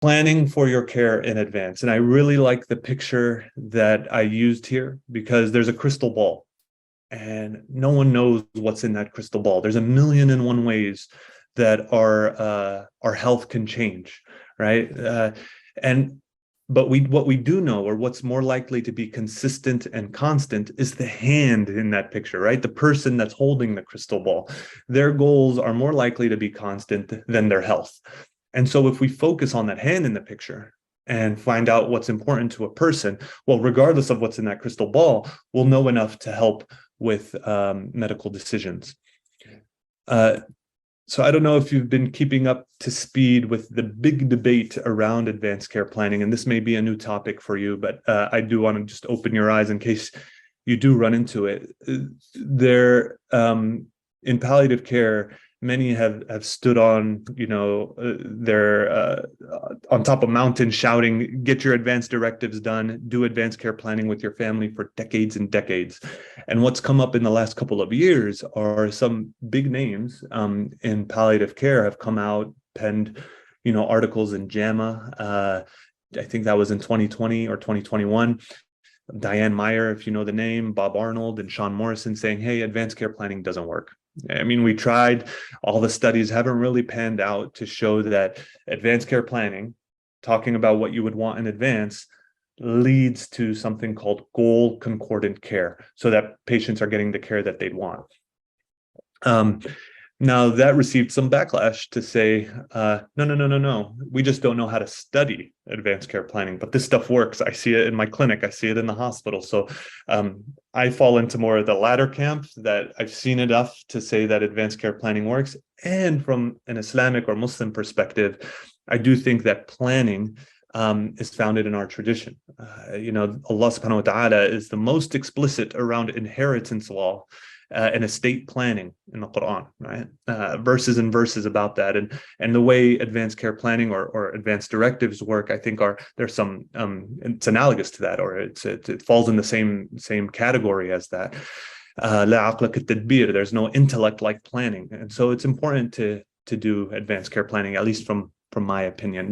Planning for your care in advance. And I really like the picture that I used here because there's a crystal ball and no one knows what's in that crystal ball. There's a million and one ways that our health can change, right? And but what we do know, or what's more likely to be consistent and constant, is the hand in that picture, right? The person that's holding the crystal ball. Their goals are more likely to be constant than their health. And so if we focus on that hand in the picture and find out what's important to a person, well, regardless of what's in that crystal ball, we'll know enough to help with medical decisions. So I don't know if you've been keeping up to speed with the big debate around advanced care planning, and this may be a new topic for you, but I do want to just open your eyes in case you do run into it. There, in palliative care, many have stood on, their on top of mountains shouting, get your advanced directives done, do advanced care planning with your family for decades and decades. And what's come up in the last couple of years are some big names in palliative care have come out, penned, articles in JAMA. I think that was in 2020 or 2021. Diane Meyer, if you know the name, Bob Arnold, and Sean Morrison saying, hey, advanced care planning doesn't work. I mean, we tried, all the studies haven't really panned out to show that advanced care planning, talking about what you would want in advance, leads to something called goal concordant care, so that patients are getting the care that they'd want. Now that received some backlash to say, no. We just don't know how to study advanced care planning, but this stuff works. I see it in my clinic. I see it in the hospital. So I fall into more of the latter camp, that I've seen enough to say that advanced care planning works. And from an Islamic or Muslim perspective, I do think that planning is founded in our tradition. Allah subhanahu wa ta'ala is the most explicit around inheritance law and estate planning in the Qur'an, right? Verses and verses about that, and the way advanced care planning or advanced directives work, I think there's some it's analogous to that, or it falls in the same category as that. La aqla ka-tadbir, there's no intellect like planning, and so it's important to do advanced care planning, at least from my opinion.